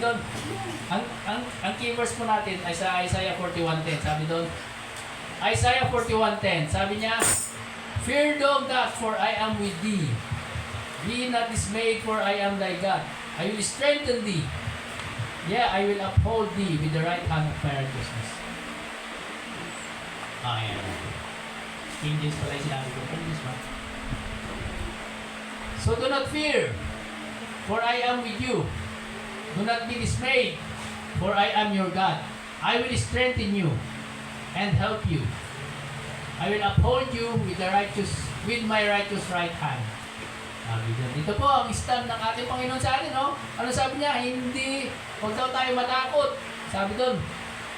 doon, ang key verse po natin ay sa Isaiah 41:10. Sabi doon, Isaiah 41:10. Sabi niya, fear thou not, for I am with thee. Be not dismayed, for I am thy God. I will strengthen thee. Yeah, I will uphold thee with the right hand of my righteousness. Ayan. King James pala yung sinabi ko. King James ba? So do not fear, for I am with you. Do not be dismayed, for I am your God. I will strengthen you and help you. I will uphold you with my righteous right hand. Ito po ang stand ng ating Panginoon sa atin, no? Ano sabi niya? Huwag daw tayo matakot. Sabi doon,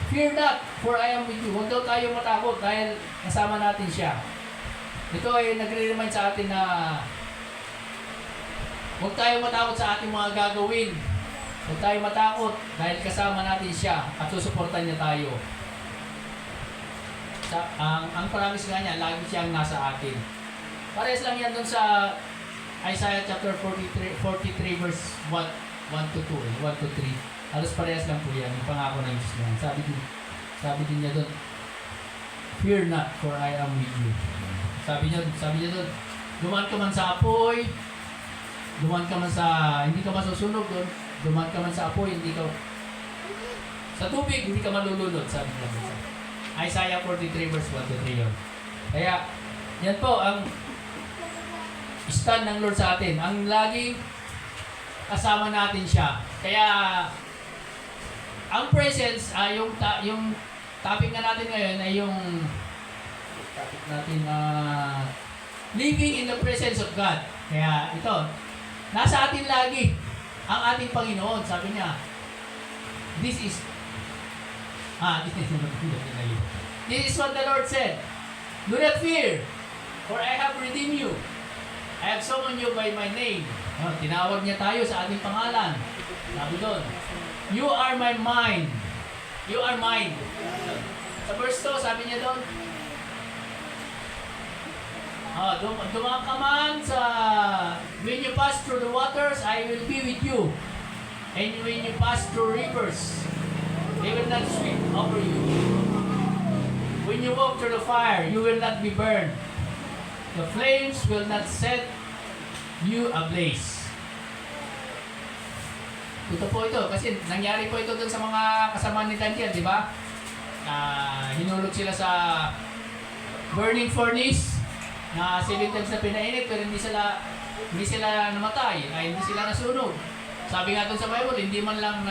fear not, for I am with you. Huwag daw tayo matakot dahil kasama natin siya. Ito ay nagre-remind sa atin na huwag tayo matakot sa ating mga gagawin. Huwag tayo matakot dahil kasama natin siya at susuportan niya tayo. Ang promise nga niya, lagi siyang nasa atin. Parehas lang yan dun sa Isaiah chapter 43 verse 1 to 2, 1 to 3. Halos parehas lang po yan, yung pangako ng Diyos niya. Sabi din niya doon, fear not, for I am with you. Sabi niya doon, dumaan ka man sa apoy, dumaan ka man sa, hindi ka masusunog doon, dumaan ka man sa apoy, hindi ka, sa tubig, hindi ka malulunod, sabi niya doon. Isaiah 43 verse 1 to 3 yun. Kaya, yan po ang stand ng Lord sa atin. Ang laging kasama natin siya. Kaya, ang presence, yung topic nga natin ngayon ay yung topic natin living in the presence of God. Kaya ito, nasa atin lagi ang ating Panginoon. Sabi niya, this is what the Lord said. Do not fear, for I have redeemed you. I have summoned you by my name. Tinawag niya tayo sa ating pangalan. Sabi doon, you are my mind. You are mine. Sa verse 2, sabi niya doon, dumaan ka man sa, when you pass through the waters, I will be with you. And when you pass through rivers, they will not sweep over you. When you walk through the fire, you will not be burned. The flames will not set you ablaze. Ito po ito, kasi nangyari po ito dun sa mga kasama ni Daniel, di ba? Hinulog sila sa burning furnace na 7 times na pinainit, pero hindi sila namatay, hindi sila nasunog. Sabi nga dun sa Bible, hindi man lang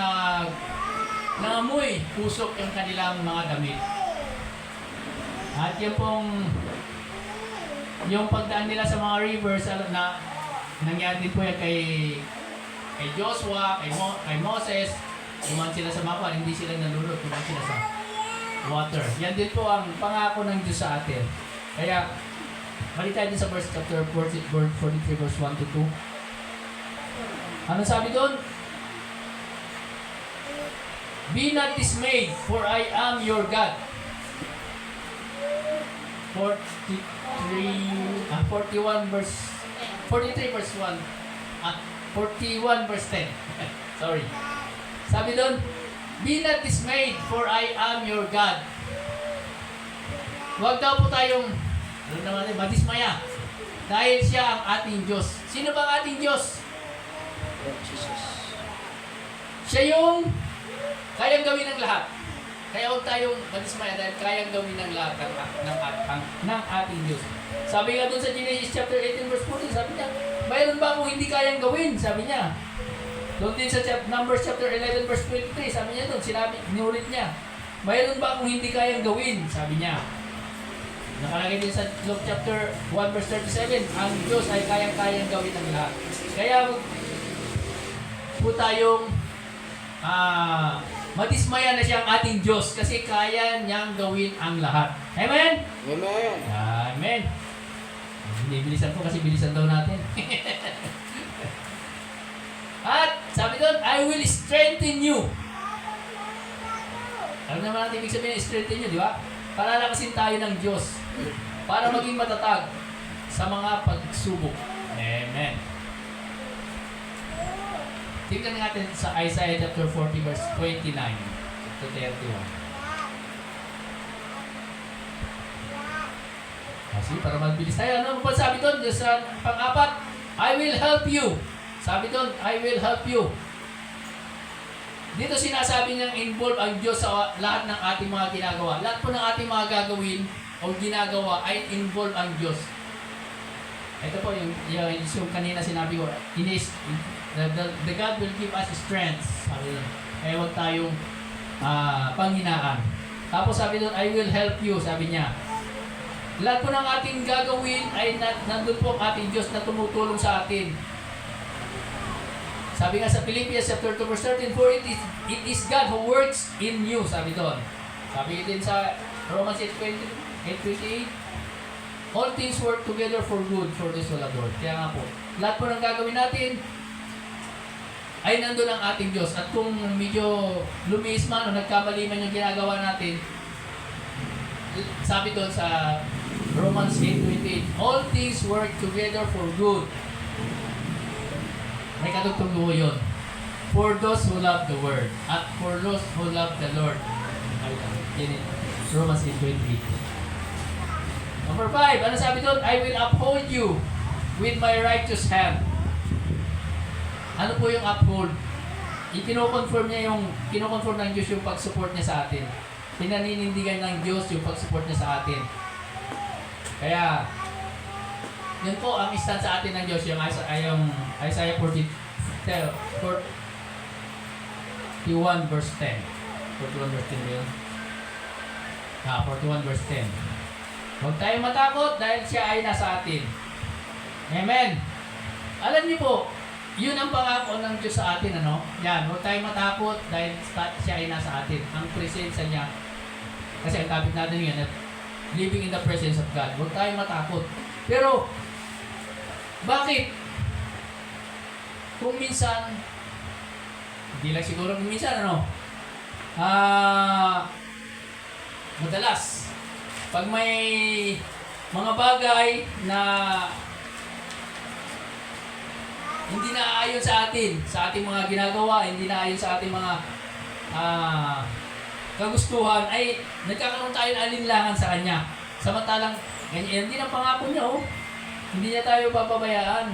nangamoy, pusok yung kanilang mga damit. At yung pong yung pagdaan nila sa mga rivers na nangyari din po yan kay Joshua, kay Moses, dumaan sila sa mapa, hindi sila nalulot, dumaan sila sa water. Yan din po ang pangako ng Diyos sa atin. Kaya, balik tayo din sa verse chapter 43 verse 1 to 2. Ano sabi doon? Be not dismayed, for I am your God. 43 verse 1. 41 verse 10. Sorry. Sabi doon, be not dismayed, for I am your God. Huwag daw po tayong madismaya dahil siya ang ating Diyos. Sino ba ang ating Diyos? Jesus. Siya yung kayang gawin ng lahat. Kaya huwag tayong madismaya dahil kayang gawin ng lahat ng ating Diyos. Sabi nga doon sa Genesis chapter 18 verse 14, sabi niya, mayroon ba akong hindi kayang gawin? Sabi niya. Doon din sa Numbers chapter 11 verse 23, sabi niya doon, inulit niya, mayroon ba akong hindi kayang gawin? Sabi niya. Nakalagay din sa Luke chapter 1 verse 37, ang Diyos ay kayang-kayang gawin ang lahat. Kaya po tayong madismaya na siya ang ating Diyos kasi kaya niyang gawin ang lahat. Amen? Amen. Amen. Bilisan po kasi bilisan daw natin. At sabi doon, I will strengthen you. Alam naman natin ibig sabihin, strengthen you, di ba? Para lakasin tayo ng Diyos. Para maging matatag sa mga pagsubok. Amen. Tingnan natin sa Isaiah chapter 40 verse 29 to 31. Sige, para mabilis tayo. Ano pa sabi doon? Sa pang-apat, I will help you. Sabi doon, I will help you. Dito sinasabi niyang involve ang Diyos sa lahat ng ating mga ginagawa. Lahat po ng ating mga gagawin o ginagawa ay involve ang Diyos. Ito po yung kanina sinabi ko. The God will give us strength. Sabi doon. Kaya huwag tayong panghinaan. Tapos sabi doon, I will help you. Sabi niya. Lahat po ng ating gagawin ay nandun po ang ating Diyos na tumutulong sa atin. Sabi nga sa Philippians chapter 2 verse 13, for it is God who works in you. Sabi doon. Sabi din sa Romans 8:28, all things work together for good for those who love the Lord. Kaya nga po, lahat po ng gagawin natin ay nandun ang ating Diyos. At kung medyo lumiis man o nagkamali man yung ginagawa natin, sabi doon sa Romans 8:28, all things work together for good. May katugtog po yun. For those who love the Word. At for those who love the Lord. Romans 8:28. Number 5, ano sabi doon? I will uphold you with my righteous hand. Ano po yung uphold? Kinukonform ng Diyos yung pag-support niya sa atin. Pinaninindigan ng Diyos yung pag-support niya sa atin. Kaya, yun po ang stand sa atin ng Diyos, yung Isaiah 41 verse 10. 41 verse 10 yun. 41 verse 10. Huwag tayong matakot dahil siya ay nasa atin. Amen. Alam niyo po, yun ang pangako ng Diyos sa atin, ano? Yan, huwag tayong matakot dahil siya ay nasa atin. Ang presensya niya. Kasi ang topic natin yun, living in the presence of God. Huwag tayong matakot. Pero, bakit? Kung minsan, hindi lang siguro kung minsan, ano? Madalas, pag may mga bagay na hindi naaayon sa ating mga ginagawa, hindi naaayon sa ating mga kagustuhan, ay nagkakaroon tayo ng alinlangan sa Kanya. Samantalang, ganyan din ang pangako niya, oh. Hindi niya tayo papabayaan.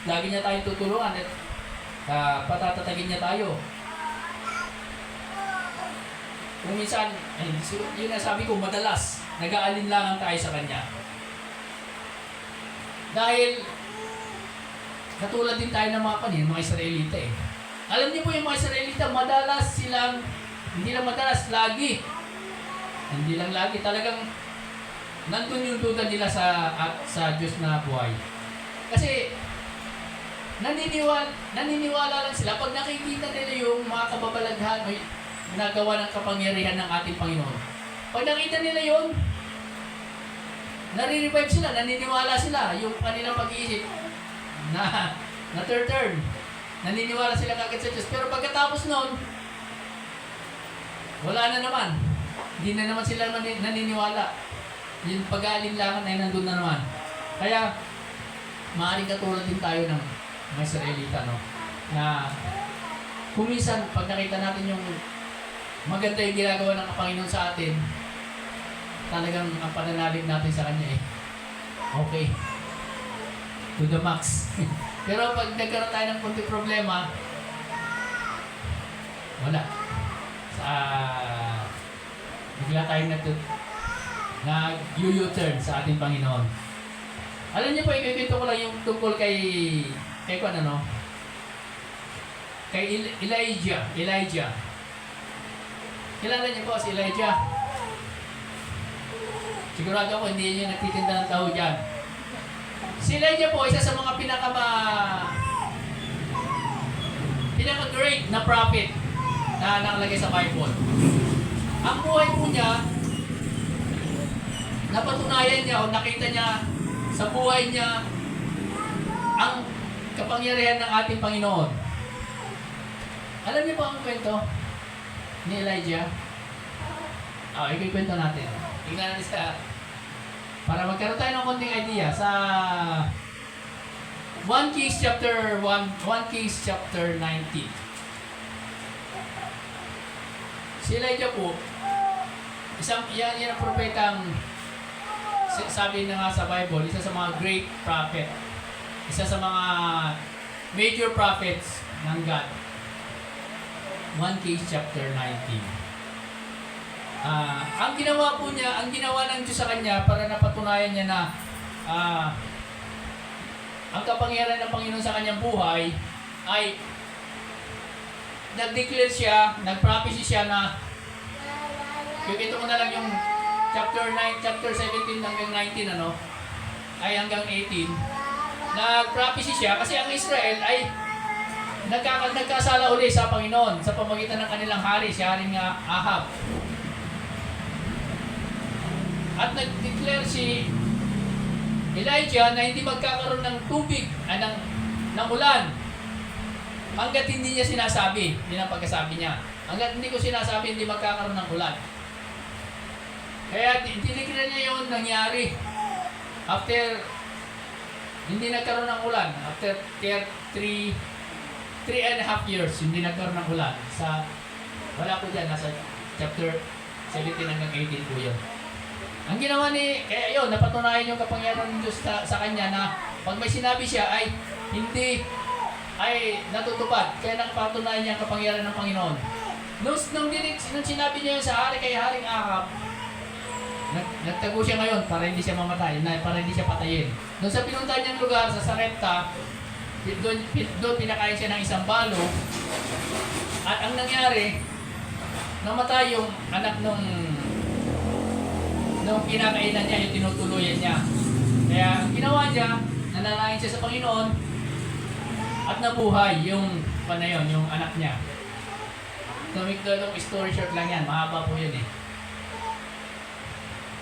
Lagi niya tayong tutulungan at patatatagin niya tayo. Kung minsan, yun na sabi ko, madalas, nag-aalinlangan tayo sa Kanya. Dahil, katulad din tayo ng mga Israelita eh. Alam niyo po yung mga Israelita, madalas silang, hindi lang madalas, lagi. Hindi lang lagi, talagang nandun yung duda nila sa Diyos na buhay. Kasi, naniniwala lang sila pag nakikita nila yung mga kababalaghan o nagawa ng kapangyarihan ng ating Panginoon. Pag nakita nila yun, nare-revive sila, naniniwala sila, yung kanilang pag-iisip na turn. Naniniwala sila kagad sa Diyos. Pero pagkatapos noon, wala na naman. Hindi na naman sila naniniwala. Yung pag-aalinlangan ay nandun na naman. Kaya, maaaring katulad din tayo ng mga Israelita, no? Na kung minsan, pag nakita natin yung maganda yung ginagawa ng Panginoon sa atin, talagang ang pananalig natin sa Kanya okay. To the max. Pero pag nagkaroon tayo ng konti problema, wala. Bigla tayong nag-U-turn sa ating Panginoon. Alam niyo po, ikikwento ko lang yung tungkol kay Elijah. Kilala niyo po si Elijah? Sigurado ako hindi niyo nagtitinda ng taho dyan. Si Elijah po, isa sa mga pinaka-great na prophet na nakalagay sa Bible. Ang buhay po niya, napatunayan niya o nakita niya sa buhay niya ang kapangyarihan ng ating Panginoon. Alam niyo po ang kwento ni Elijah? Ikikwento natin. Tingnan natin para magkaroon tayo ng konting idea sa 1 Kings chapter 1 Kings chapter 19. Si Elijah po, yan ang propetang sabi na nga sa Bible, isa sa mga great prophet, isa sa mga major prophets ng God. 1 Kings chapter 19. Ang ginawa po niya, ang ginawa ng Diyos sa kanya para napatunayan niya na ang kapangyarihan ng Panginoon sa kanyang buhay ay nag-declare siya, nag-prophecy siya na ito ko na lang yung chapter 17 hanggang 19 ay hanggang 18. Nag-prophecy siya kasi ang Israel ay nagkasala uli sa Panginoon sa pamamagitan ng kanilang hari, si Haring Ahab. At nag-declare si Elijah na hindi magkakaroon ng tubig, ng ulan hanggat hindi niya sinasabi, yun ang pagkasabi niya. Hanggat hindi ko sinasabi, hindi magkakaroon ng ulan. Kaya dineclare niya yun nangyari. After, hindi nagkaroon ng ulan. After 3.5 years, hindi nagkaroon ng ulan. Wala ko dyan, nasa chapter 17 hanggang 18 po yun. Ang ginawa kaya yun, napatunayan yung kapangyarihan ng Diyos sa kanya na pag may sinabi siya ay hindi ay natutupad. Kaya nakapatunayan niya ang kapangyarihan ng Panginoon. Nung sinabi niya yun sa kay Haring Ahab, nagtago siya ngayon para hindi siya mamatay, para hindi siya patayin. Doon sa pinuntahan niyang lugar, sa Sarepta, doon pinakain siya ng isang balo. At ang nangyari, namatay yung anak nung pinakainan niya, yung tinutuluyan niya. Kaya ang ginawa niya, nanalangin siya sa Panginoon at nabuhay yung yung anak niya. Tumigdolong story short lang yan, mahaba po yun eh.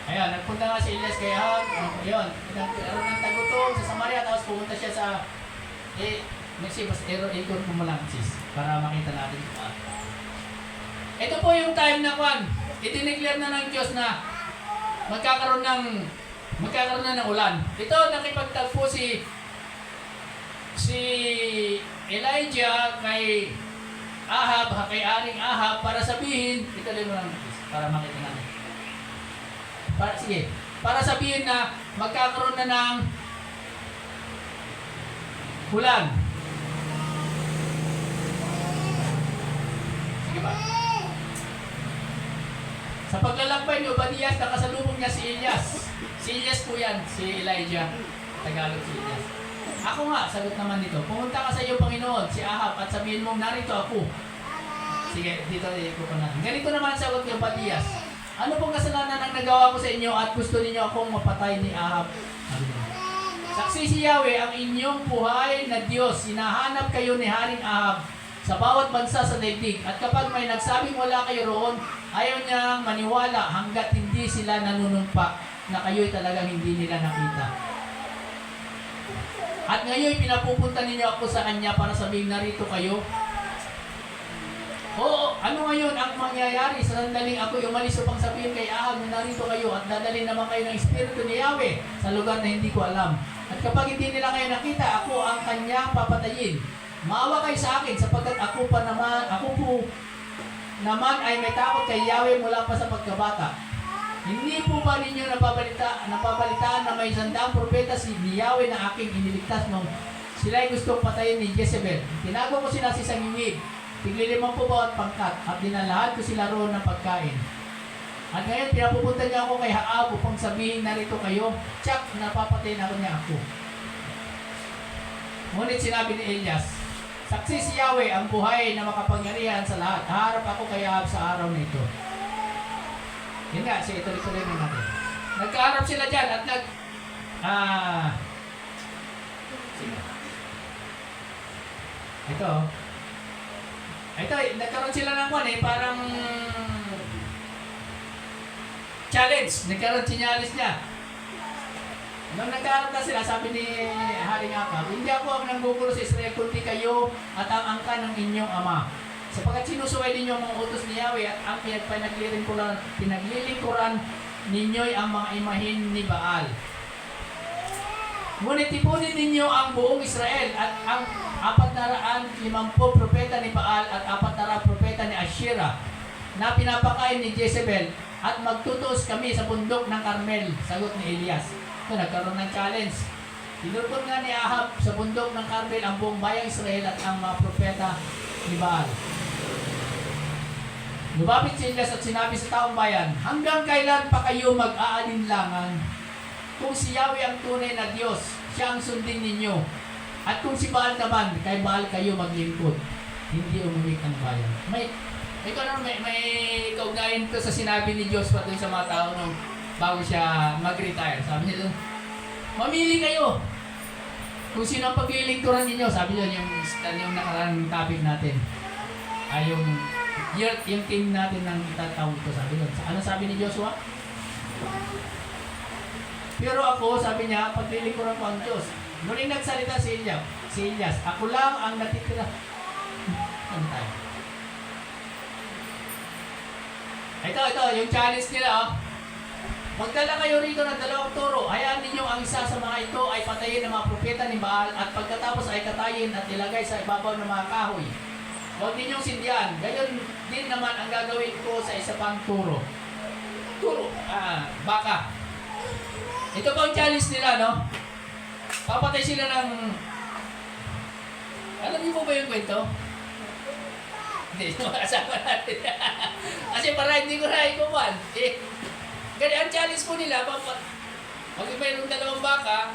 Ayan, nagpunta nga si Elias kay Ahab, yun, nagkaroon ng tagutong sa Samaria, tapos pumunta siya sa ikon po mo lang sis, para makita natin. Ito po yung time na itineclare na ng Diyos na magkakaroon na ng ulan. Ito, nakipagtagpo si Elijah kay Ahab, kay Haring Ahab para sabihin, ito lang mo lang para makita natin. Para sabihin na magkakaroon na ng ulan. Sige ba? Sa paglalakbay ni Obadias, nakasalubong niya si Elias. Si Elias po yan, si Elijah. Tagalog si Elias. Ako nga, sagot naman dito. Pumunta ka sa iyo, Panginoon, si Ahab, at sabihin mong, narito ako. Sige, dito ko pa na. Ganito naman ang sagot ni Obadias. Ano pong kasalanan ang nagawa ko sa inyo at gusto niyo akong mapatay ni Ahab? Saksi si Yahweh, ang inyong buhay na Diyos. Hinahanap kayo ni Haring Ahab sa bawat bansa sa daigdig. At kapag may nagsabing wala kayo roon, ayaw niyang maniwala hanggat hindi sila nanunumpa na kayo'y talagang hindi nila nakita. At ngayon, pinapupunta ninyo ako sa kanya para sabihin, narito kayo. Oo, ano ngayon ang mangyayari sa sandaling ako umalis upang sabihin kay Ahab na narito kayo at dadalhin naman kayo ng Espiritu ni Yahweh sa lugar na hindi ko alam. At kapag hindi nila kayo nakita, ako ang kanyang papatayin. Maawa kayo sa akin sapagkat ako po naman ay may takot kay Yahweh mula pa sa pagkabata. Hindi po ba ninyo napabalitaan na may 100 propeta ni Yahweh na aking iniligtas nung sila'y gustong patayin ni Jezebel? Tinago ko sila sa isang ingig, tigliliman po bawat pangkat at dinalahan ko sila roon ng pagkain. At ngayon pinapupunta niya ako kay Ahab upang sabihin, narito kayo, tsak, napapatayin ako niya ako. Ngunit sinabi ni Elias, saksi si Yahweh ang buhay na makapangyarihan sa lahat. Haharap ako kay Ahab sa araw na ito. Yun nga, ituloy-tuloy na natin. Nagkaharap sila dyan at ito, nagkaroon sila ng parang challenge. Nagkaroon challenge niya. Nung nagkaharap na sila, sabi ni Haring Ahab, hindi ako ang nanggugulo sa Israel, kundi kayo at ang angka ng inyong ama. Sapagkat sinusuway ninyo ang mga utos ni Yahweh at ang pinaglilingkuran ninyo'y ang mga imahin ni Baal. Ngunit tipunin ninyo ang buong Israel at ang 450 propeta ni Baal at 400 propeta ni Asherah na pinapakain ni Jezebel at magtutuos kami sa bundok ng Carmel, sagot ni Elias. Ito, nagkaroon ng challenge. Tinurkon nga ni Ahab sa bundok ng Carmel ang buong bayang Israel at ang mga propeta ni Baal. Lumapit si Elias at sinabi sa taong bayan, hanggang kailan pa kayo mag-aalinlangan? Kung si Yahweh ang tunay na Diyos, siya ang sundin ninyo. At kung si Baal naman, kay Baal kayo maglingkod. Hindi umimik ang bayan. May kaugnayan ito sa sinabi ni Diyos pa sa mga tao nung bago siya mag-retire. Sabi niya doon, mamili kayo. Kung sino ang paglilingkuran ninyo, sabi niya yung nakarang topic natin. Ay yung team natin ng itatawag ito, sabi doon. Ano sabi ni Joshua? Pero ako, sabi niya, paglilingkuran ko ang Diyos. Muling nagsalita si Elias, ako lang ang natitira. Ano tayo? Ito, yung challenge nila, oh. Magdala kayo rito ng 2 toro. Hayaan ninyo ang isa sa mga ito ay patayin ng mga propeta ni Baal at pagkatapos ay katayin at ilagay sa ibabaw ng mga kahoy. Huwag ninyong sindihan. Gayon din naman ang gagawin ko sa isa pang turo. Baka. Ito pa ang challenge nila, no? Papatay sila ng... Alam niyo po ba yung kwento? Hindi, makasama natin. Kasi para hindi ko na ikuman. Ganyan ang challenge po nila. Pag mayroong 2 baka,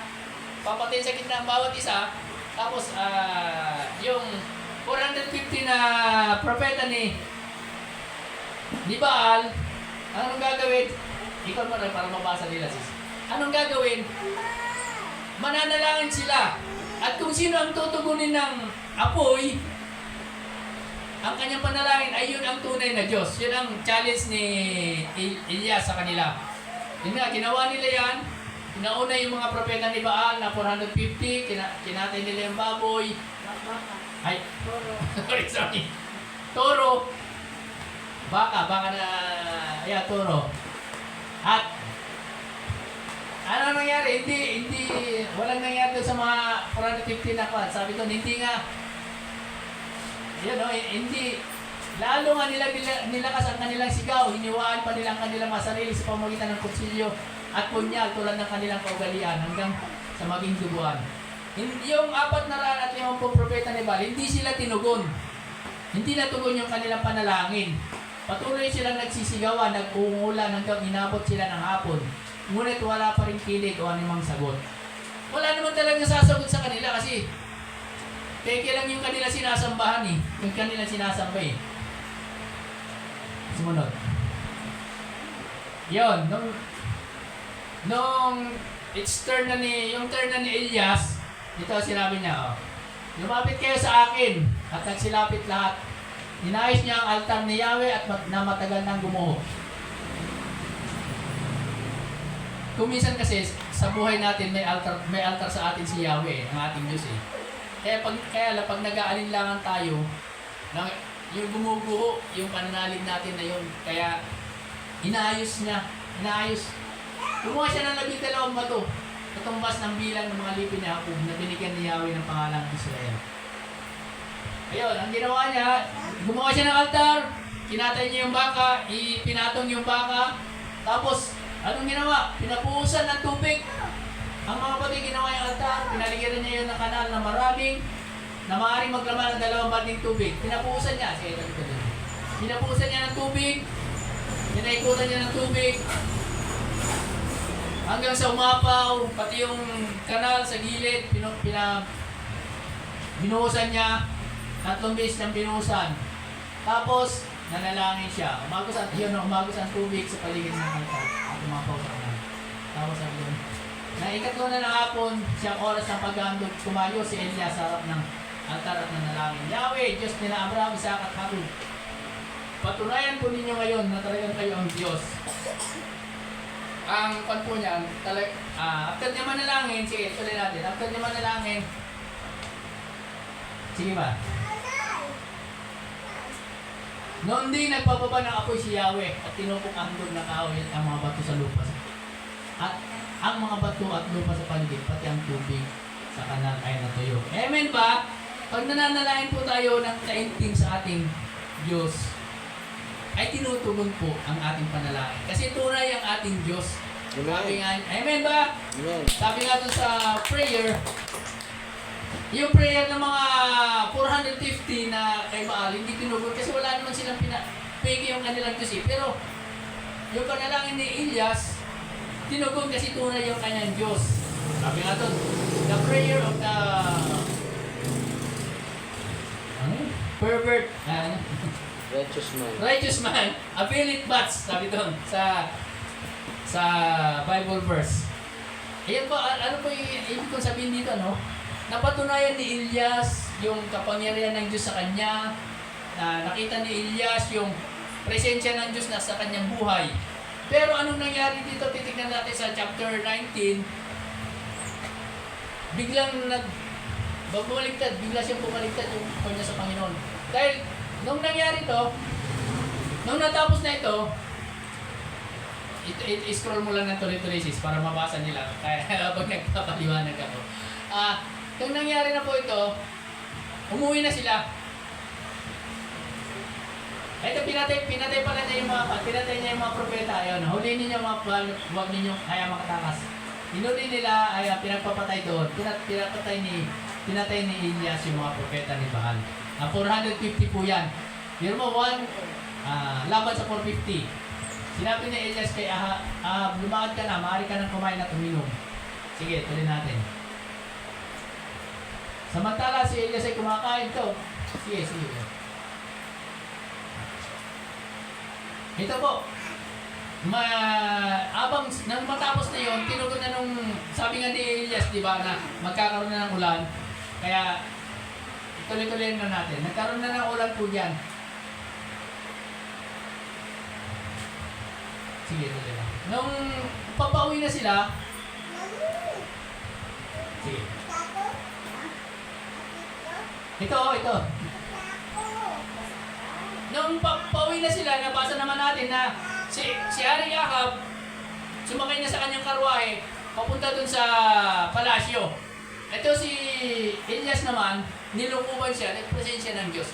papatay sa gitna ang bawat isa. Tapos, yung 450 na propeta ni Baal, anong gagawin? Ikaw mo rin para mabasa nila, sis. Anong gagawin? Mananalangin sila. At kung sino ang tutugunin ng apoy, ang kanyang panalangin ay yun ang tunay na Diyos. Yun ang challenge ni Elias sa kanila. Yun nga, ginawa nila yan. Pinauna yung mga propeta ni Baal na 450, kinatay nila yung baboy. Ay, sorry. Toro. Baka na, toro. At ano nangyari? Walang nangyari doon sa mga 450 na kwan. Sabi doon, hindi nga, hindi, lalo nga nilakas ang kanilang sigaw, hiniwaan pa nilang kanilang mga sarili sa pamamagitan ng kutsilyo at punyal tulad ng kanilang kaugalian hanggang sa maging duguan. Yung 450 propeta ni Baal, hindi sila tinugon. Hindi natugon yung kanilang panalangin. Patuloy silang nagsisigawan, nag-uungula hanggang inabot sila ng hapon. Ngunit wala pa rin kilig o anumang sagot. Wala naman talagang sasagot sa kanila kasi peke lang yung kanila sinasambahan eh. Yung kanila sinasamba eh. Sumunod. Yun, nung yung turn na ni Elias, ito sinabi niya, lumapit kayo sa akin at nagsilapit lahat. Inayos niya ang altar ni Yahweh at na matagal nang gumuho. Kung minsan kasi sa buhay natin may altar sa atin si Yahweh, ang ating Diyos eh. Kaya pag nag-aalinlangan tayo, yung gumuguho, yung pananalig natin na yun, kaya inaayos. Kumuha siya ng 12 bato, katumbas ng bilang ng mga lipin ni Jacob na binigyan ni Yahweh ng pangalang Israel. Ayun, ang ginawa niya, gumawa siya ng altar, kinatay niya yung baka, ipinatong yung baka, tapos anong ginawa? Pinapuusan ng tubig. Ang mga pati ginawa yung altar, pinaligyan niya yun ng kanal na maraming, na maaaring maglaman ng 2 balding tubig. Pinapuusan niya. Sige, pinapuusan niya ng tubig, pinaikutan niya ng tubig, hanggang sa umapaw, pati yung kanal sa gilid, binuhusan niya, 3 beses niyang binuhusan. Tapos, nanalangin siya. Umagos ang tubig sa paligid ng altar. At umapaw sa kanal. Tapos sabi yun, na ikatlo na ng hapon, siyang oras ng paghandog, tumayo si Elias sa harap ng altar at nanalangin. Yahweh, Diyos nila Abraham, Isaac at Jacob, patunayan po ninyo ngayon na talagang kayo ang Diyos. Ang panpo niya, after niya manalangin, sige, tuloy natin. After niya manalangin, sige ba? Noon din nagpapaba ng apoy si Yahweh at tinupok ang handog ng kahoy at ang mga bato sa lupa. At ang mga bato at lupa sa paligid, pati ang tubig sa kanal ay natuyo. Amen ba? Pag nananalain po tayo ng taimtim sa ating Diyos, ay tinutugon po ang ating panalangin. Kasi tunay ang ating Diyos. Sabi nga, amen ba? Amen. Sabi nga dun sa prayer, yung prayer ng mga 450 na kay Baal, hindi tinugon kasi wala naman silang peke yung kanilang Diyos eh. Pero yung panalangin ni Elias, tinugon kasi tunay yung kanyang Diyos. Sabi nga dun, the prayer of the pervert, righteous man, availeth much, sabi doon sa Bible verse. Ayan po, ano po yung ibig kong sabihin dito, no? Napatunayan ni Elias yung kapangyarihan ng Diyos sa kanya, na nakita ni Elias yung presensya ng Diyos na sa kanyang buhay. Pero anong nangyari dito? Titignan natin sa chapter 19. Biglang bumaliktad, bigla siyang bumaliktad yung kanya sa Panginoon. Dahil nung nangyari to, nung natapos na ito, scroll mo lang ng tuloy-tuloy sis para mabasa nila. Kaya habang nagpapaliwanag ako. Nung nangyari na po ito, umuwi na sila. Ito, pinatay pala niya yung mga propeta. Ayun, huli ninyo mga huwag ninyo kaya makatakas. Hinuli nila, ay pinagpapatay doon. Pinatay ni Elias yung mga propeta ni Baal. 450 po yan. Pero mo, laban sa 450. Sinabi ni Elias kay Ahab, lumakad ka na, maaari ka nang kumain at uminom. Sige, tuloy natin. Samantala si Elias ay kumakain to. Sige. Ito po. Abang nang matapos na yon, tinugon na nung sabi nga ni Elias, di ba, na magkakaroon na ng ulan. Kaya tuloy-tuloy na natin. Nagkaroon na ng ulan po diyan. Sige, tuloy lang. Nung papauwi na sila, sige. Ito. Nung pauwi na sila, nabasa naman natin na si Haring Ahab, sumakay na sa kanyang karwahe, papunta dun sa palasyo. Ito si Elias naman, nilukuban siya, nagpresensya ng Diyos.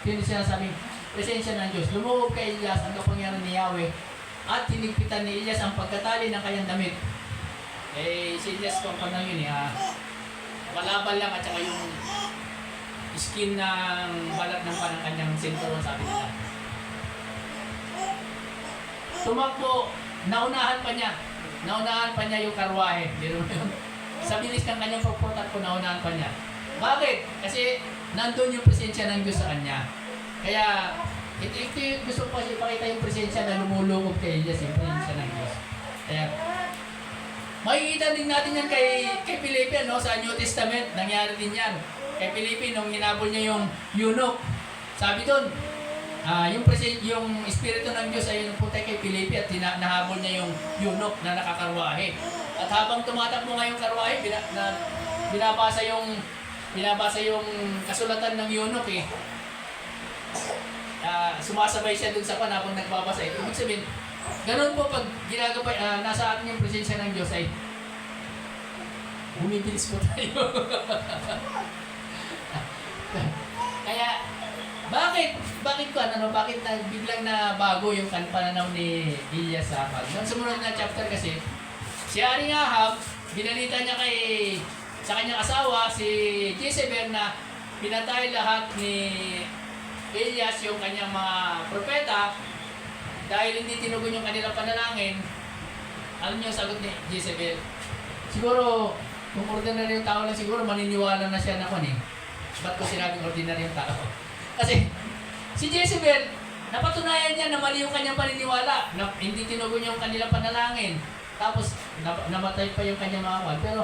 Yun siya sabing, presensya ng Diyos. Lumuhog kay Elias ang kapangyarihan ni Yahweh at hinigpitan ni Elias ang pagkatali ng kanyang damit. Si Elias kung panang yun malabal lang at saka yung skin ng balat ng kanyang sinturon, sabi nila. Tumakbo, naunahan pa niya yung karwahe. Sa bilis ng kanyang pagputakbo, naunahan pa niya. Bakit? Kasi nandun yung presensya ng Diyos sa kanya. Kaya, ito yung gusto ko kasi ipakita yung presensya na lumulungog kay Elias, yung presensya ng Diyos. Kaya, makikita din natin yan kay Felipe, no? Sa New Testament, nangyari din yan. Kay Felipe, nung hinabol niya yung eunuch, sabi doon, yung Espiritu ng Diyos ay napunta kay Felipe at nahabol niya yung eunuch na nakakarwahe. At habang tumatakbo nga yung karwahe, binabasa yung kasulatan ng eunuch eh. Sumasabay siya dun sa pan habang nagbabasa. Ibig sabihin, ganun po pag ginagabay, nasa atin yung presensya ng Diyos ay bumibilis po tayo. Kaya, bakit biglang na bago yung pananaw ni Elias sa Ahab? Nung sumunod na chapter kasi, si Haring Ahab, binalita niya sa kanyang asawa, si Jezebel, na pinatay lahat ni Elias yung kanyang mga propeta dahil hindi tinugon yung kanilang panalangin. Alam niyo ang sagot ni Jezebel? Siguro, kung ordinary yung tao lang siguro, maniniwala na siya na ba't ko sinabing ordinary yung tao? Kasi, si Jezebel, napatunayan niya na mali yung kanyang paniniwala, na hindi tinugon yung kanilang panalangin. Tapos, namatay pa yung kanyang mga kawan. Pero,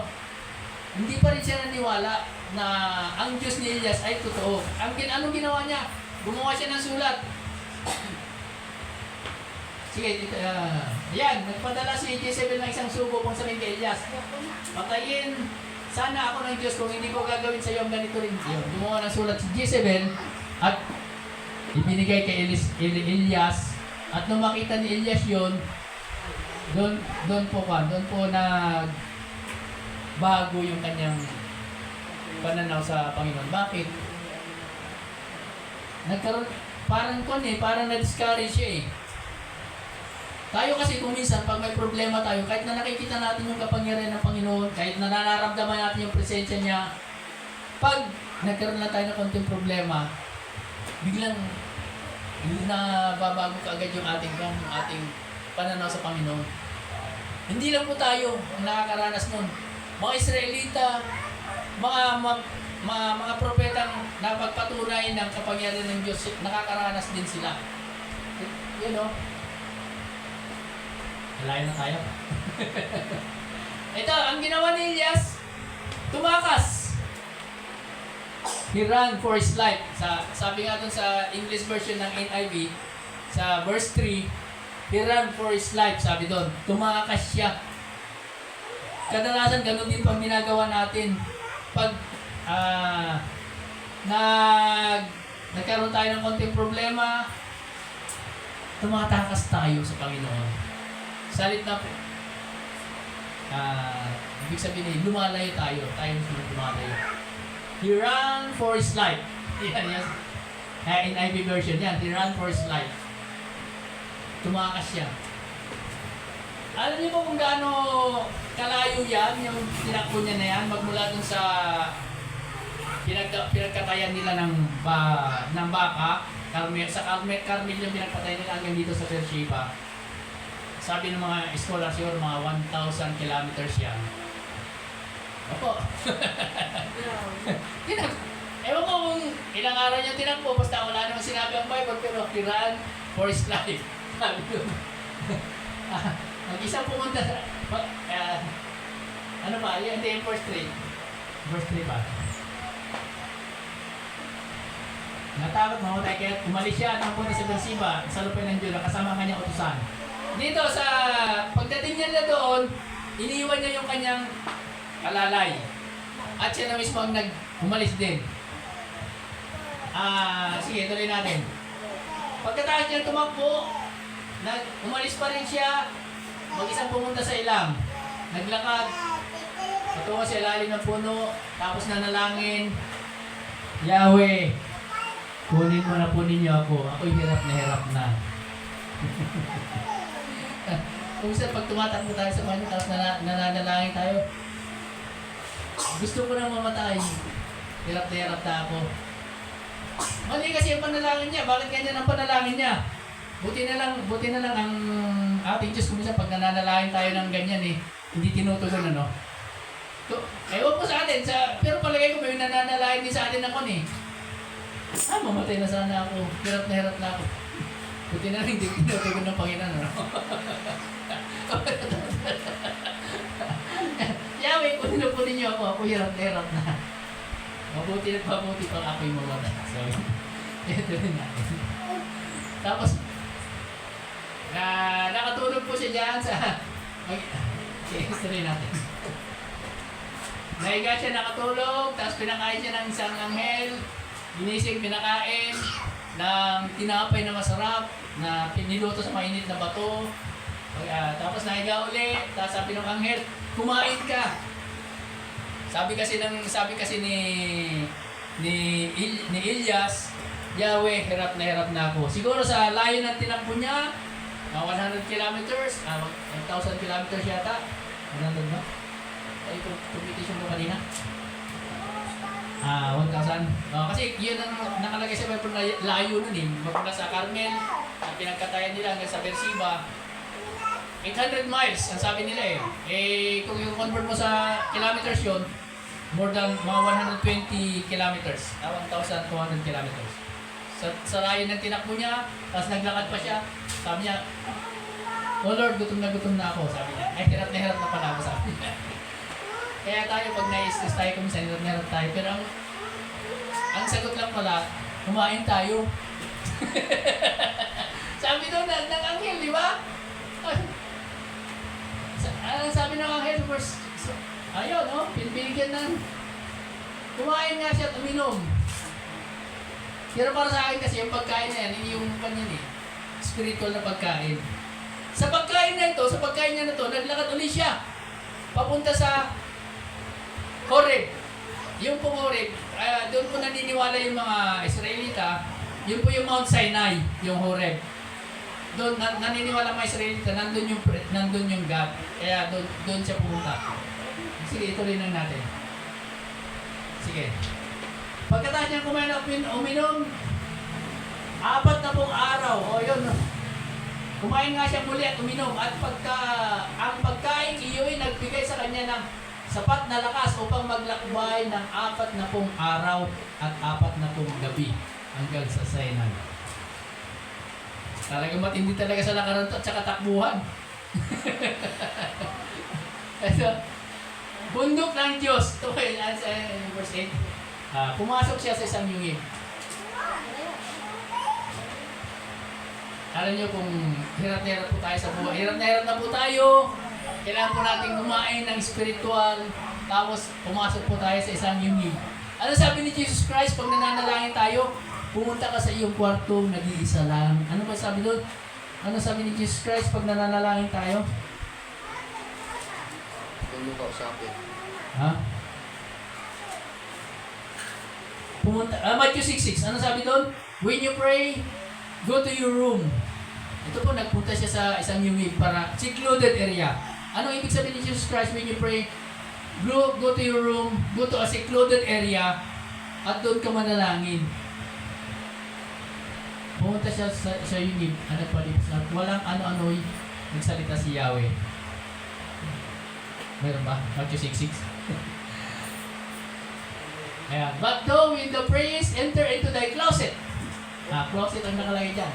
hindi pa rin siya naniwala na ang Diyos ni Elias ay totoo. Anong ginawa niya? Gumawa siya ng sulat. Sige, yan. Nagpadala si Jezebel ng isang sugo kung sabihin kay Elias, patayin sana ako ng Diyos kung hindi ko gagawin sa iyo ang ganito rin. Gumawa ng sulat si Jezebel at ibinigay kay Elias. At nung makita ni Elias yun, Doon po na bago yung kanyang pananaw sa Panginoon. Bakit? Nagkaroon, parang na-discourage siya eh. Tayo kasi kung minsan, pag may problema tayo, kahit na nakikita natin yung kapangyarihan ng Panginoon, kahit na nararamdaman natin yung presensya niya, pag nagkaroon na tayo ng konting problema, biglang na babago kaagad yung ating pananaw sa Panginoon. Hindi lang po tayo ang nakakaranas nun. Mga Israelita, mga propetang napagpatunay ng kapangyarihan ng Diyos, nakakaranas din sila. You know? Malayo na tayo. Ito, ang ginawa ni Elias, tumakas. He ran for his life. Sabi nga dun sa English version ng NIV, sa verse 3, he ran for his life, sabi doon. Tumakas siya. Kadalasan, ganun din pang ginagawa natin. Pag nagkaroon tayo ng konting problema, tumatakas tayo sa Panginoon. Salit na po. Ibig sabihin, lumalayo tayo. Tayo lumalayo. He ran for his life. Yan, yan. In NIV version, yan. He ran for his life. Tumakas siya. Alam niyo po kung gaano kalayo yan, yung tinakbo niya na yan, magmula dun sa pinagkatayan nila ng baka, Carmel yung pinagkatayan nila hanggang dito sa Beersheba. Sabi ng mga scholars yun, mga 1,000 kilometers yan. Opo. Ewan ko kung ilang araw niya tinakbo, basta wala namang sinabi ang Bible, pero he ran for his life. Sabi ko. Mag-isang pumunta sa... ano ba? Hindi yung verse 3. Verse 3 ba? Natakot mamatay kaya umalis siya at napunta sa Beersheba, sa lupain ng Judah, kasama ang kanyang utusan. Dito sa pagdating niya na doon, iniwan niya yung kanyang alalay. At siya na mismo ang umalis din. Sige, tuloy natin. Pagkatapos niya tumakbo, umalis pa rin siya, mag-isang pumunta sa ilang. Naglakad, patungo sa ilalim ng puno, tapos nanalangin, Yahweh, kunin mo na po ninyo ako. Ako'y hirap na. Kung saan pag tumatakbo tayo sa Panginoon, tapos nananalangin tayo, gusto ko nang mamatay. Hirap na ako. Mali kasi yung panalangin niya. Bakit ganyan ang panalangin niya? Buti na lang ang ating Diyos kung minsan pag nananalangin tayo ng ganyan eh, hindi tinutugon ano. Ewan ko sa atin, pero palagay ko may nananalangin din sa atin ako eh. Mamatay na sana ako. Hirap na ako. Buti na rin, hindi tinutugon ng Panginoon ano. Yahweh, kung tinupunin niyo ako hirap na. Mabuti pang ako'y mawala. So, ito rin natin. Tapos, nakatulog po siya dyan sa... history natin. Nahiga siya nakatulog, tapos pinakain siya ng isang anghel, ginising, pinakain ng tinapay na masarap, na piniluto sa mainit na bato. Tapos nahiga ulit, tapos sabi ng anghel, kumain ka. Sabi kasi ni Elias, Yahweh, hirap na ako. Siguro sa layo ng tinakbo niya, 100 kilometers, 1,000 kilometers yata. 100 ba? Ay, competition mo kanina? 1,000. Kasi yun ang nakalagay sa Bible na layo nun eh. Magmula sa Carmel, ang pinagkatayan nila hanggang sa Beersheba, 800 miles, ang sabi nila eh. Kung i-convert mo sa kilometers yun, more than mga 120 kilometers, 1,200 kilometers. Sa layo ng tinakbo niya, tapos naglakad pa siya, sabi niya, oh Lord, gutom na ako, sabi niya. Ay, hirap na pala ako, sabi niya. Kaya tayo, pag na-stress tayo, kuminsan, hirap tayo. Pero ang sagot lang pala, kumain tayo. Sabi doon ng anghel, di ba? Sabi ng anghel, ayun, pinibigyan ng kumain nga siya at uminom. Pero para sa akin kasi yung pagkain na yan, hindi yung kanyan spiritual na pagkain. Sa pagkain na ito, sa pagkain niya na ito, naglakad ulit siya. Papunta sa Horeb. Yung pong Horeb, doon po naniniwala yung mga Israelita, yun po yung Mount Sinai, yung Horeb. Doon naniniwala mga Israelita, nandun yung God. Kaya doon siya pumunta. Sige, ituloy lang natin. Sige. Pagkatapos niya kumain at uminom, 4 na pong araw, o yun, kumain nga siya muli at uminom, at ang pagkain iyo'y nagbigay sa kanya ng sapat na lakas upang maglakbay ng 4 na pong araw at 4 na pong gabi hanggang sa Sinai. Talagang matindi talaga sa lakaran at saka takbuhan. Ito, bundok ng Diyos. Ito verse 8. Pumasok siya sa isang yungib. Alam niyo kung hirap na hirap po tayo sa buhay. Hirap na po tayo. Kailangan po natin kumain ng spiritual. Tapos pumasok po tayo sa isang yungib. Ano sabi ni Jesus Christ pag nananalangin tayo? Pumunta ka sa iyong kwarto, nag-iisa lang. Ano ba sabi doon? Ano sabi ni Jesus Christ pag nananalangin tayo? Kung mo kausapin. Ha? Pumunta, Matthew 6:6. Ano sabi doon? When you pray, go to your room. Ito po, nagpunta siya sa isang yungib para secluded area. Ano ibig sabihin ni Jesus Christ when you pray? Go to your room, go to a secluded area, at doon ka manalangin. Pumunta siya sa yungib, at walang ano-ano'y nagsalita si Yahweh. Meron ba? Matthew 6:6. Ayan. But thou with the praise enter into thy closet. Closet ang nakalagay dyan.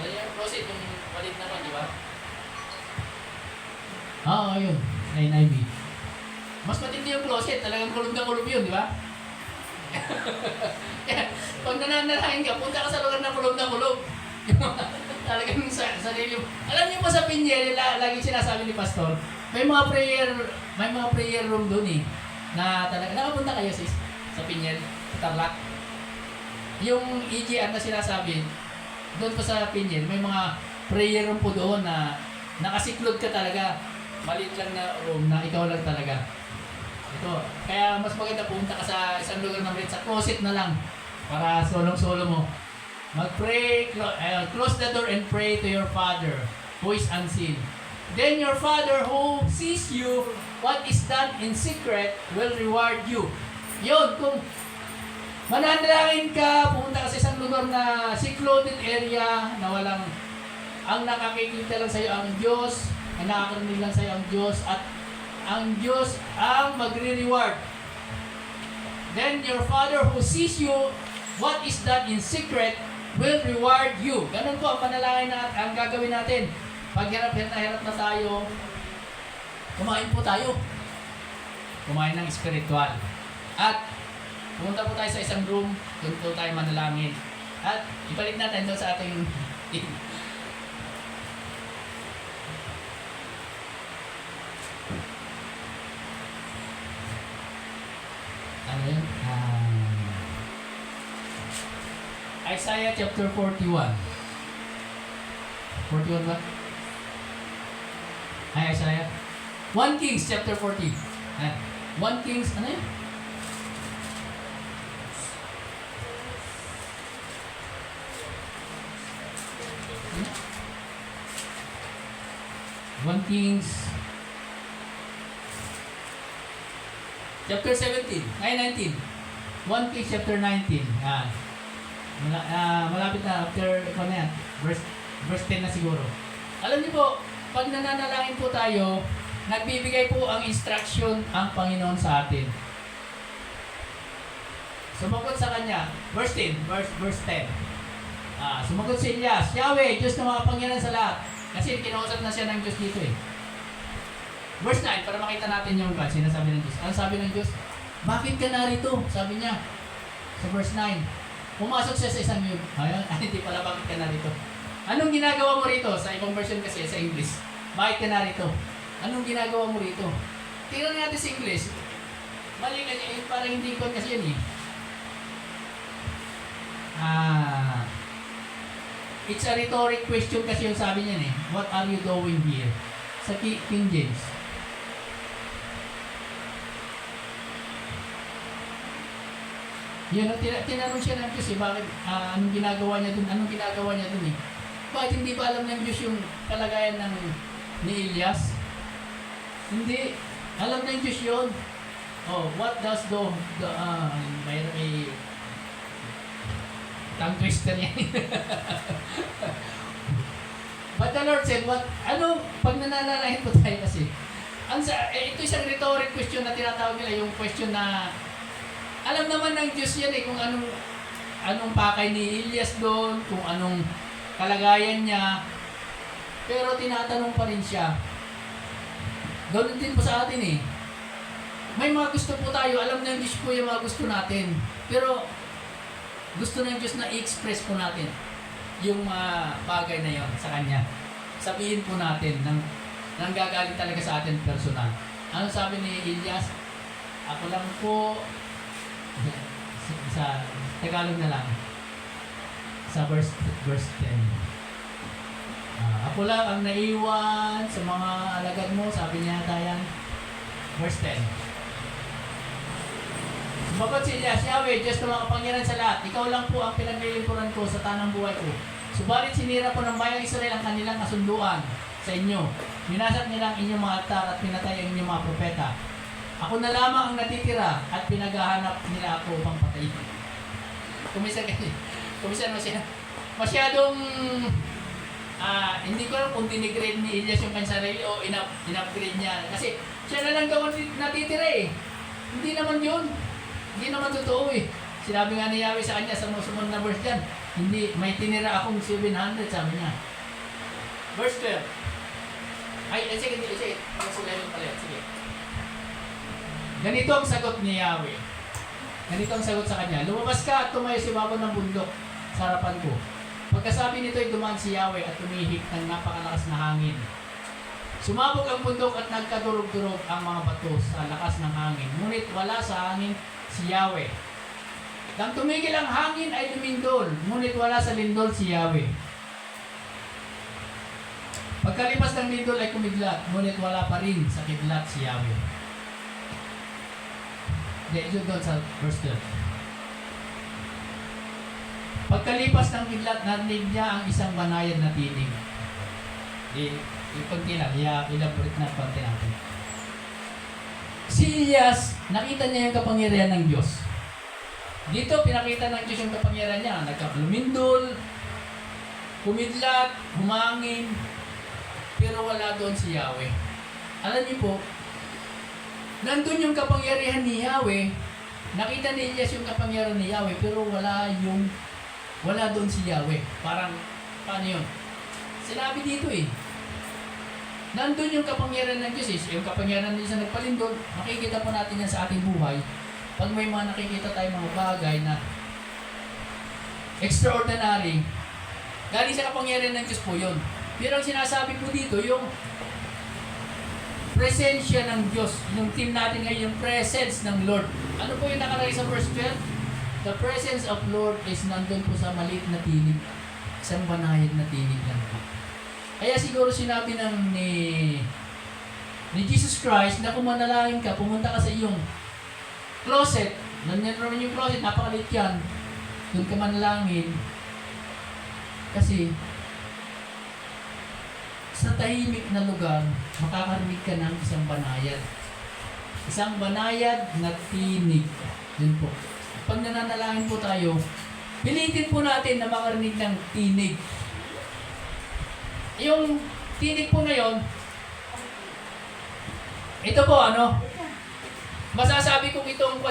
Alam niyo yung closet, yung palit naman, di ba? Oo, yun. NIV. Mas matindi yung closet, talagang kulog na kulog yun, di ba? Pag nananalangin ka, punta ka sa lugar na kulog na kulog. Talagang sarili mo. Alam niyo po sa Pinyel, lagi sinasabi ni Pastor, may mga prayer room doon eh. Na talaga, nakapunta kayo sa Pinyel, sa Tarlac. Yung EGR na sinasabi, doon po sa Pinyel, may mga prayer room po doon na nakasiklod ka talaga. Maliit lang na room na ikaw lang talaga. Ito, kaya mas maganda punta ka sa isang lugar na maliit, sa closet na lang. Para solong-solo mo. Mag-pray, close the door and pray to your Father who is unseen. Then your Father who sees you, what is done in secret, will reward you. Yun, kung mananalangin ka, pumunta ka sa isang lugar na secluded area, na walang, ang nakakikita lang sa'yo ang Diyos, ang nakakarinig lang sa'yo ang Diyos, at ang Diyos ang magre-reward. Then your Father who sees you, what is done in secret, will reward you. Ganun po ang panalangin na ang gagawin natin. Pag hirap na tayo, kumain po tayo. Kumain ng spiritual. At pumunta po tayo sa isang room, doon po tayo manalangin. At ibalik natin doon sa ating ano yun? Isaiah chapter 41. 41 ba? Ay, Isaiah. 1 Kings chapter 40. 1 Kings, ano yun? One Kings chapter 17, ay 19. 1 Kings chapter 19. Malapit na after verse 10 na siguro. Alam niyo po, pag nananalangin po tayo, nagbibigay po ang instruction ang Panginoon sa atin. Sumagot sa kanya, verse 10. Sumagot si Elias, Yahweh, Diyos na makapangyarihan sa lahat. Kasi kinausap na siya ng Diyos dito eh. Verse 9, para makita natin yung God, sinasabi ng Diyos. Ano sabi ng Diyos? Bakit ka narito? Sabi niya sa verse 9. Pumasok siya sa isang yun. Ayun, hindi pala bakit ka narito. Anong ginagawa mo rito? Sa ibang version kasi, sa English. Bakit ka narito? Anong ginagawa mo rito? Tingnan natin sa English. Mali ka niya, parang hindi ko kasi yun eh. it's a rhetoric question kasi yung sabi niya eh. What are you doing here? Sa King James. Yun, tinanong siya ng Diyos eh, bakit, anong ginagawa niya dun? Anong ginagawa niya dun eh? Bakit hindi ba alam ng Diyos yung kalagayan ni Elias? Hindi. Alam ng Diyos yun. Oh, what does mayroon may tongue twister yan. But the Lord said, pag nananalahin po tayo kasi, ito isang rhetoric question na tinatawag nila, yung question na, alam naman ng Diyos yan eh, kung anong pakay ni Elias doon, kung anong kalagayan niya, pero tinatanong pa rin siya. Ganoon din po sa atin eh. May mga gusto po tayo, alam ng Diyos po yung mga gusto natin, pero gusto ng Diyos na i-express po natin yung mga bagay na yon sa Kanya. Sabihin po natin nang gagaling talaga sa atin personal. Ano sabi ni Elias? Ako lang po, sa Tagalog na lang, sa verse 10. Ako lang ang naiwan sa mga alagad mo, sabi niya tayan. Verse 10. Sumagot si Elias, Yahweh, Diyos na makapangyarihan sa lahat, ikaw lang po ang pinaglilingkuran ko sa tanang buhay ko. Subalit sinira po ng bayang Israel ang kanilang kasunduan sa inyo. Minasak nila ang inyong mga altar at pinatay ang inyong mga propeta. Ako na lamang ang natitira at pinaghahanap nila ako upang patayin. Kumisan masyadong hindi ko alam kung dinigrade ni Elias yung kanyang sarili o in-upgrade niya. Kasi siya na lang daw natitira eh. Hindi naman yun. Hindi naman totoo eh. Sinabi nga ni Yahweh sa kanya sa sumunod na verse dyan, hindi, may tinira akong 700, sabi niya. Verse 12. Sige. Sige. Ganito ang sagot ni Yahweh. Ganito ang sagot sa kanya. Lumabas ka at tumayo sa ibabaw ng bundok sa harapan ko. Pagkasabi nito ay dumaan si Yahweh at tumihik ng napakalakas na hangin. Sumabog ang bundok at nagkadurog-durog ang mga bato sa lakas ng hangin. Ngunit wala sa hangin si Yahweh. Nang tumigil ang hangin ay lumindol, ngunit wala sa lindol si Yahweh. Pagkalipas ng lindol ay kumidlat, ngunit wala pa rin sa kidlat si Yahweh. Yun doon sa verse 12. Pagkalipas ng kidlat, narinig niya ang isang banayad na tinig. Ipunti lang, elaborate na konti natin. Si Elias, nakita niya yung kapangyarihan ng Diyos. Dito, pinakita ng Diyos yung kapangyarihan niya. Nagkalumindol, kumidlat, humangin, pero wala doon si Yahweh. Alam niyo po, nandun yung kapangyarihan ni Yahweh, nakita ni Elias yung kapangyarihan ni Yahweh, pero wala doon si Yahweh. Parang, paano yun? Sinabi dito eh. Nandun yung kapangyarihan ng Diyos eh. Yung kapangyarihan ng Diyos na nagpalindol, makikita po natin yan sa ating buhay. Pag may mga nakikita tayong mga bagay na extraordinary, galing sa kapangyarihan ng Diyos po yun. Pero ang sinasabi po dito, yung presensya ng Diyos, yung team natin ngayon, yung presence ng Lord. Ano po yung nakalagay sa verse 12? The presence of Lord is nandun po sa maliit na tinig. Isang banayad na tinig lang po. Kaya siguro sinabi ni Jesus Christ na kung manalangin ka, pumunta ka sa iyong closet, nandiyan naman yung closet, napakaliit yan, doon ka manalangin, kasi sa tahimik na lugar, makakarinig ka ng isang banayad. Isang banayad na tinig. Yun po. Pag nananalangin po tayo, pilitin po natin na makarinig ng tinig. Yung tinig po na yon, ito po masasabi kong itong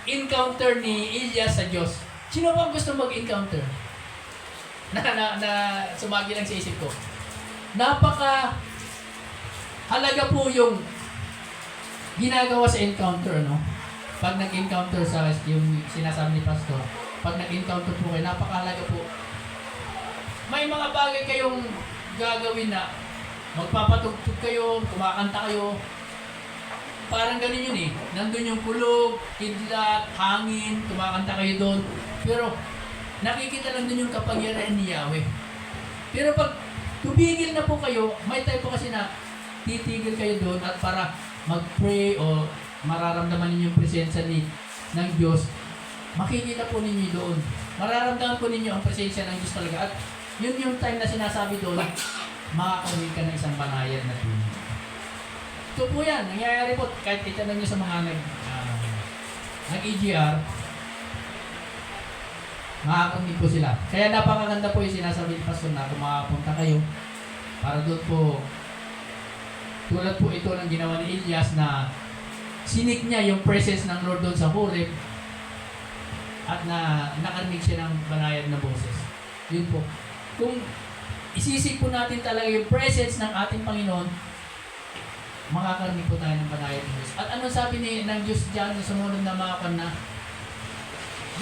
encounter ni Elias sa Diyos. Sino ba gusto mag-encounter? Na sumagi lang sa isip ko. Napaka halaga po yung ginagawa sa encounter, Pag nag-encounter sa yung sinasabi ni Pastor, pag nag-encounter po kayo, napakahalaga po. May mga bagay kayong gagawin na magpapatugtog kayo, kumakanta kayo. Parang ganun yun eh. Nandun yung kulog, kidlat, hangin, kumakanta kayo doon. Pero nakikita lang dun yung kapangyarihan ni Yahweh. Pero pag tumigil na po kayo, may time po kasi na titigil kayo doon at para mag-pray o mararamdaman ninyo yung presensya ng Diyos, makikita po ninyo doon. Mararamdaman po ninyo ang presensya ng Diyos talaga. At yun yung time na sinasabi doon, makakawin ka ng isang banayad na tuloy. Ito po yan, nangyayari po, kahit itanong nyo sa mga nag-EGR, makakawin po sila. Kaya napakaganda po yung sinasabi ni Pastor na kung makapunta kayo, para doon po, tulad po ito ng ginawa ni Elias na sinik niya yung presence ng Lord doon sa Horeb at na nakarinig siya ng banayad na boses. Yun po. Kung isisik po natin talaga yung presence ng ating Panginoon, makakarinig po tayo ng banayad na boses. At anong sabi ng Diyos dyan sa sumunod na mga na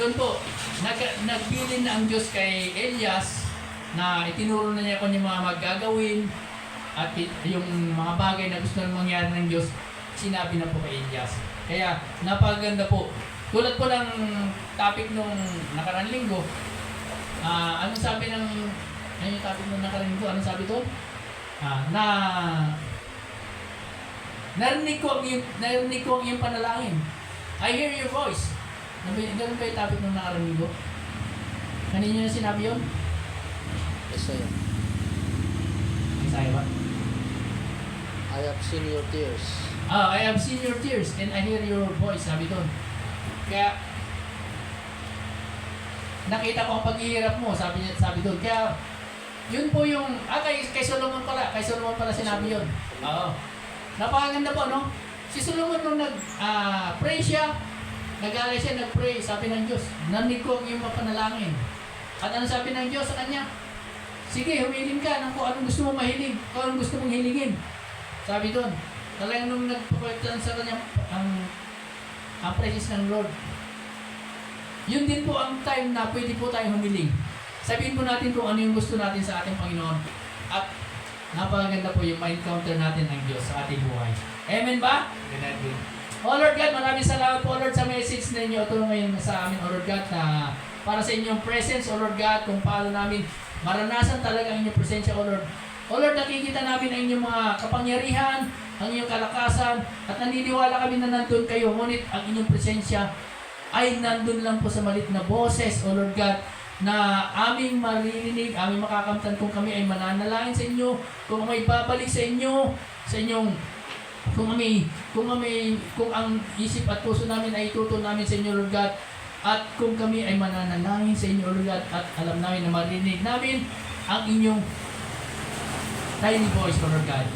doon po, nagbilin na ang Diyos kay Elias na itinuro na niya kung yung mga magagawin at yung mga bagay na gusto nang mangyari ng Diyos, sinabi na po kay Elias. Kaya napakaganda po. Tulad po ng topic nung nakarang linggo, anong sabi ng yung topic nung nakarang linggo? Anong sabi doon? Na narinig ko ang iyong panalangin. I hear your voice. Ganun ba yung topic nung nakarang linggo? Kanino na sinabi yun? Isaiah. Isaiah ba? I have seen your tears. I have seen your tears and I hear your voice, sabi doon. Kaya, nakita ko ang paghihirap mo, sabi doon. Kaya, yun po yung, kay Solomon pala sinabi yun. Oo. Napakaganda po, no? Si Solomon nung pray siya, nag-alay siya, nag-pray, sabi ng Diyos, narinig ko ang iyong mapanalangin. At ano sabi ng Diyos sa kanya? Sige, humiling ka ng kung anong gusto mong mahiling, kung anong gusto mong hilingin. Sabi doon, talagang nung nagpapagtan sa kanya ang presence ng Lord. Yun din po ang time na pwede po tayong humiling. Sabihin po natin kung ano yung gusto natin sa ating Panginoon. At napakaganda po yung ma-encounter natin ng Diyos sa ating buhay. Amen ba? Amen. Oh Lord God, maraming salamat po Lord sa message ninyo. Ito ngayon sa amin, oh Lord God, na para sa inyong presence, oh Lord God, kung paano namin maranasan talaga ang inyong presensya, oh Lord. O Lord, nakikita namin ang inyong mga kapangyarihan, ang inyong kalakasan, at naniniwala kami na nandun kayo. Ngunit ang inyong presensya ay nandun lang po sa malit na boses, O Lord God, na aming maririnig, aming makakamtan kung kami ay mananalangin sa inyo, kung may babalik sa inyo, sa inyong, kung ang isip at puso namin ay ituto namin sa inyo, Lord God, at kung kami ay mananalangin sa inyo, Lord God, at alam namin na marinig namin ang inyong tiny voice, Lord God.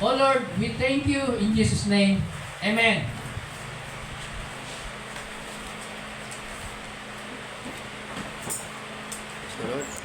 Oh Lord, we thank you in Jesus' name. Amen. Lord.